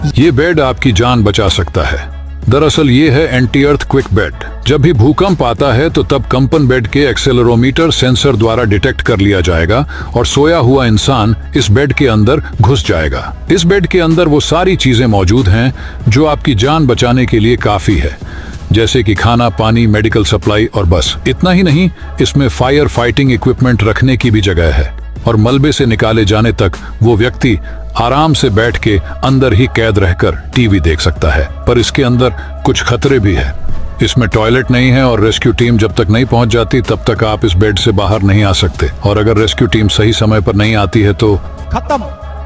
ये बेड आपकी जान बचा सकता है। दरअसल ये है एंटी अर्थ क्विक बेड। जब भी भूकंप आता है तो तब कंपन बेड के एक्सेलेरोमीटर सेंसर द्वारा डिटेक्ट कर लिया जाएगा और सोया हुआ इंसान इस बेड के अंदर घुस जाएगा। इस बेड के अंदर वो सारी चीजें मौजूद हैं जो आपकी जान बचाने के लिए काफी है, जैसे कि खाना, पानी, मेडिकल सप्लाई और बस इतना ही नहीं, इसमें फायर फाइटिंग इक्विपमेंट रखने की भी जगह है और मलबे से निकाले जाने तक वो व्यक्ति आराम से बैठ के अंदर ही कैद रहकर टीवी देख सकता है। पर इसके अंदर कुछ खतरे भी है। इसमें टॉयलेट नहीं है और रेस्क्यू टीम जब तक नहीं पहुंच जाती तब तक आप इस बेड से बाहर नहीं आ सकते, और अगर रेस्क्यू टीम सही समय पर नहीं आती है तो खत्म।